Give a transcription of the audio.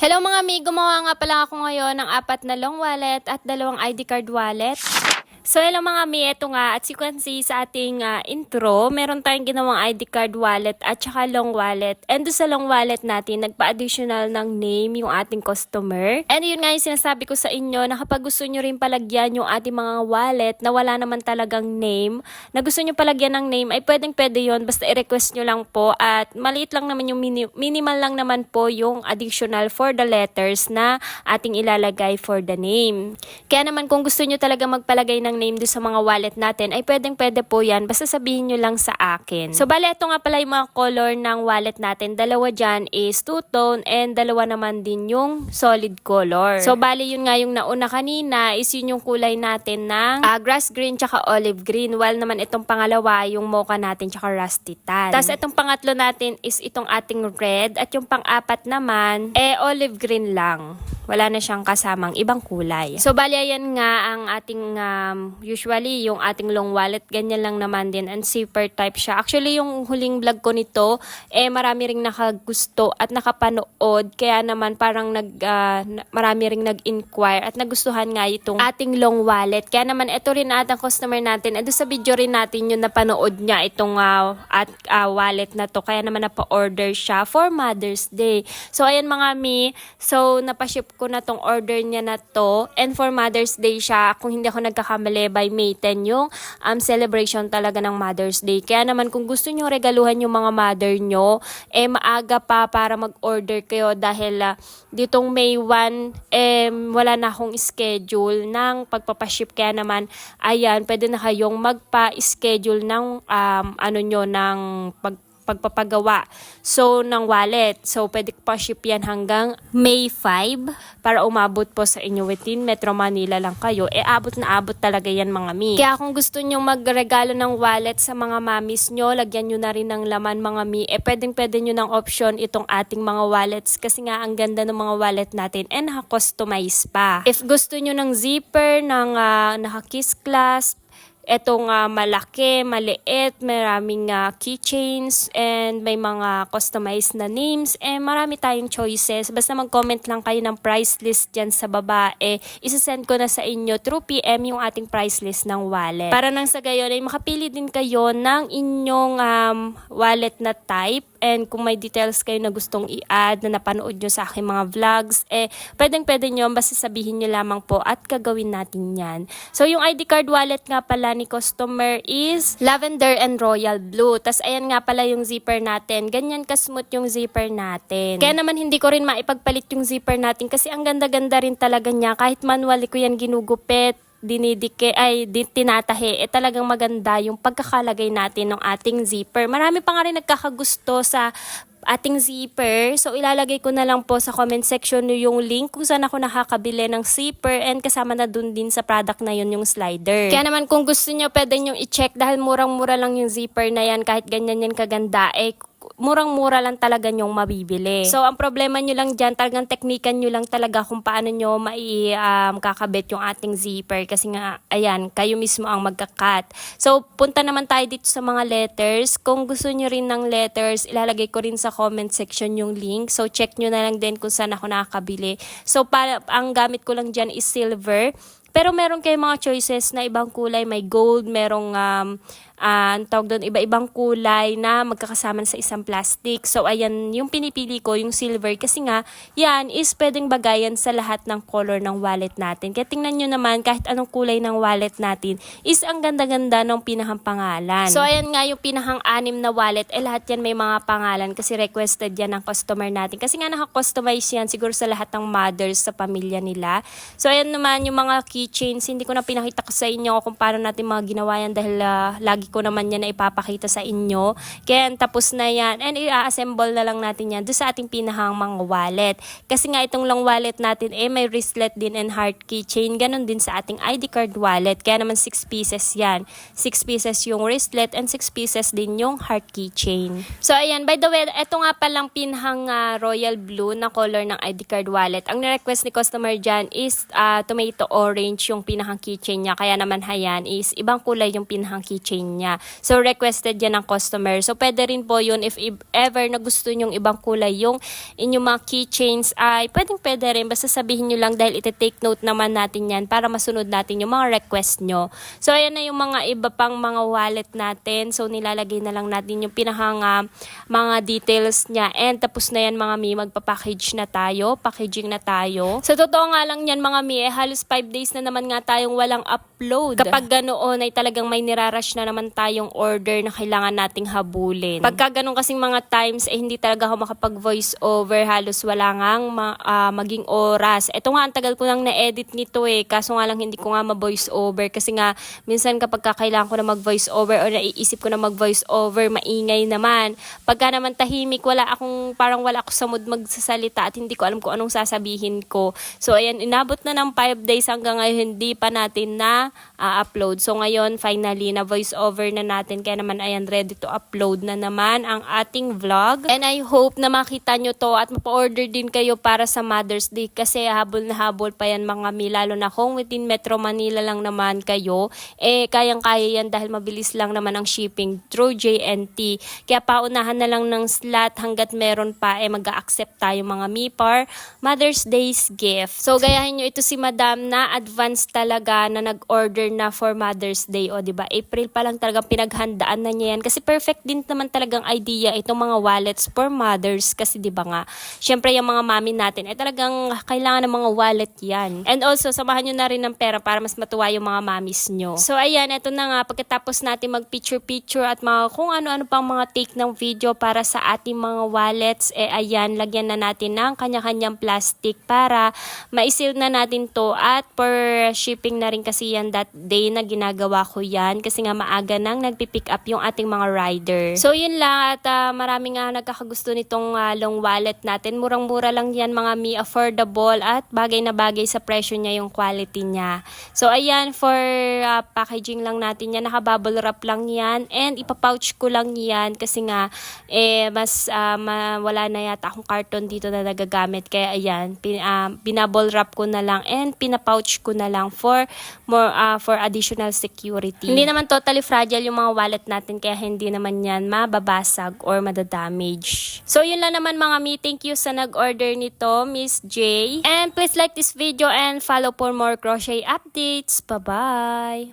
Hello mga amigo, gumawa nga pala ako ngayon ng 4 na long wallet at 2 ID card wallet. So hello mga mi, ito nga, at you can see sa ating intro, meron tayong ginawang ID card wallet at saka long wallet. And doon sa long wallet natin, nagpa-additional ng name yung ating customer. And yun nga yung sinasabi ko sa inyo, na kapag gusto nyo rin palagyan yung ating mga wallet na wala naman talagang name, na gusto nyo palagyan ng name, ay pwede yun, basta i-request nyo lang po. At maliit lang naman yung minimal lang naman po yung additional for the letters na ating ilalagay for the name. Kaya naman kung gusto nyo talaga magpalagay ng name doon sa mga wallet natin, ay pwede po yan. Basta sabihin nyo lang sa akin. So, bale, ito nga pala yung mga color ng wallet natin. Dalawa dyan is two-tone and dalawa naman din yung solid color. So, bale, yun nga yung nauna kanina is yun yung kulay natin ng grass green tsaka olive green. While naman itong pangalawa, yung mocha natin tsaka rusty tan. Tapos, itong pangatlo natin is itong ating red at yung pang-apat naman, olive green lang. Wala na siyang kasamang ibang kulay. So, bali, ayan nga ang ating usually, yung ating long wallet, ganyan lang naman din. And zipper type siya. Actually, yung huling vlog ko nito, marami ring nakagusto at nakapanood. Kaya naman parang marami ring nag-inquire at nagustuhan nga itong ating long wallet. Kaya naman, ito rin atang customer natin. Ito sa video rin natin yung napanood niya itong wallet na to. Kaya naman napa-order siya for Mother's Day. So, ayan mga mi. So, napaship ko na tong order niya na to. And for Mother's Day siya, kung hindi ako nagkakamali, by May 10 yung celebration talaga ng Mother's Day. Kaya naman kung gusto nyo regaluhan yung mga mother nyo, maaga pa para mag-order kayo dahil ditong May 1, wala na akong schedule ng pagpapaship. Kaya naman, ayan, pwede na kayong magpa-schedule ng ng pagpapagawa ng wallet. So, pwede pa ship yan hanggang May 5 para umabot po sa inyo within Metro Manila lang kayo. Abot na abot talaga yan mga mi. Kaya kung gusto nyo magregalo ng wallet sa mga mamis nyo, lagyan nyo na rin ng laman mga mi. Pwede nyo ng option itong ating mga wallets kasi nga ang ganda ng mga wallet natin and naka-customize pa. If gusto nyo ng zipper, ng naka-kiss clasp, etong malaki, maliit, maraming keychains, and may mga customized na names, marami tayong choices. Basta mag-comment lang kayo ng price list dyan sa baba, isasend ko na sa inyo through PM yung ating price list ng wallet. Para nang sa gayon, ay makapili din kayo ng inyong wallet na type, and kung may details kayo na gustong i-add na napanood nyo sa aking mga vlogs, pwede nyo, basta sabihin nyo lamang po at gagawin natin yan. So, yung ID card wallet nga pala ni customer is lavender and royal blue. Tas ayan nga pala yung zipper natin. Ganyan ka-smooth yung zipper natin. Kaya naman hindi ko rin maipagpalit yung zipper natin kasi ang ganda-ganda rin talaga niya. Kahit manually ko yan ginugupit, tinatahi, talagang maganda yung pagkakalagay natin ng ating zipper. Marami pa nga rin nagkakagusto sa ating zipper. So, ilalagay ko na lang po sa comment section yung link kung saan ako nakakabili ng zipper, and kasama na dun din sa product na yun yung slider. Kaya naman kung gusto nyo, pwede nyo i-check dahil murang-mura lang yung zipper na yan. Kahit ganyan yan kaganda, murang-mura lang talaga nyong mabibili. So, ang problema nyo lang dyan, talagang teknikan nyo lang talaga kung paano nyo kakabit yung ating zipper. Kasi nga, ayan, kayo mismo ang magkakat. So, punta naman tayo dito sa mga letters. Kung gusto nyo rin ng letters, ilalagay ko rin sa comment section yung link. So, check nyo na lang din kung saan ako nakakabili. So, ang gamit ko lang dyan is silver. Pero meron kayong mga choices na ibang kulay. May gold, merong tawag doon, iba-ibang kulay na magkakasama sa isang plastic. So, ayan, yung pinipili ko, yung silver. Kasi nga, yan is pwedeng bagayan sa lahat ng color ng wallet natin. Kaya tingnan nyo naman, kahit anong kulay ng wallet natin, is ang ganda-ganda ng pinahang pangalan. So, ayan nga, yung pinahang-anim na wallet, lahat yan may mga pangalan kasi requested yan ng customer natin. Kasi nga, naka-customize yan siguro sa lahat ng mothers sa pamilya nila. So, ayan naman, yung mga keychains, hindi ko na pinakita ko sa inyo kung paano natin mga ginawa yan dahil lagi ko naman yan na ipapakita sa inyo. Kaya tapos na yan. And i-assemble na lang natin yan doon sa ating pinahang mga wallet. Kasi nga itong long wallet natin may wristlet din and heart keychain. Ganon din sa ating ID card wallet. Kaya naman 6 pieces yan. 6 pieces yung wristlet and 6 pieces din yung heart keychain. So ayan, by the way, ito nga palang pinahang royal blue na color ng ID card wallet. Ang request ni customer dyan is tomato orange yung pinahang keychain niya. Kaya naman hayan is ibang kulay yung pinahang keychain niya. niya. So, requested yan ng customer. So, pwede rin po yun if ever na gusto nyong ibang kulay yung inyong mga keychains ay pwede rin. Basta sabihin nyo lang dahil iti-take note naman natin yan para masunod natin yung mga request nyo. So, ayan na yung mga iba pang mga wallet natin. So, nilalagay na lang natin yung mga details niya. And tapos na yan mga mi, magpa-package na tayo. Packaging na tayo. So, totoo nga lang yan mga mi, halos 5 days na naman nga tayong walang upload. Kapag ganoon ay talagang may nirarush na naman tayong order na kailangan nating habulin. Pagka ganun kasing mga times, hindi talaga ako makapag-voice over. Halos wala ngang maging oras. Ito nga, ang tagal ko nang na-edit nito kaso nga lang hindi ko nga ma-voice over. Kasi nga, minsan kapag kailangan ko na mag-voice over o naiisip ko na mag-voice over, maingay naman. Pagka naman tahimik, parang wala ako sa mood magsasalita at hindi ko alam kung anong sasabihin ko. So, ayan, inabot na ng 5 days hanggang ngayon, hindi pa natin na upload. So, ngayon, finally, na voice over na natin. Kaya naman, ayan, ready to upload na naman ang ating vlog. And I hope na makita nyo to at mapa-order din kayo para sa Mother's Day kasi habol na habol pa yan mga mi. Lalo na kung within Metro Manila lang naman kayo, kayang-kaya yan dahil mabilis lang naman ang shipping through JNT. Kaya paunahan na lang ng slot hanggat meron pa, mag-a-accept tayo mga mi par Mother's Day's gift. So, gayahin nyo ito si Madam na advance talaga na nag-order na for Mother's Day. O, diba? April pa lang talagang pinaghandaan na niya yan. Kasi perfect din naman talagang idea itong mga wallets for mothers. Kasi diba nga, syempre yung mga mami natin ay talagang kailangan ng mga wallet yan. And also, samahan nyo na rin ng pera para mas matuwa yung mga mamis nyo. So, ayan, ito na nga. Pagkatapos natin mag-picture-picture at kung ano-ano pang mga take ng video para sa ating mga wallets, ayan, lagyan na natin ng kanya-kanyang plastic para ma-seal na natin to at per shipping na rin kasi yan that day na ginagawa ko yan kasi nga maaga nang nagpipick up yung ating mga rider. So yun lang at marami nga nagkakagusto nitong long wallet natin. Murang-mura lang yan mga mi, affordable at bagay na bagay sa presyo niya yung quality niya. So ayan, for packaging lang natin yan, naka-bubble wrap lang yan and ipapouch ko lang yan kasi nga mas wala na yata akong carton dito na nagagamit kaya ayan, binubble wrap ko na lang and pinapouch ko na lang for additional security. Hindi naman totally fragile yung mga wallet natin kaya hindi naman yan mababasag or madadamage. So yun lang naman mga mi, thank you sa nag-order nito, Miss J. And please like this video and follow for more crochet updates. Bye-bye!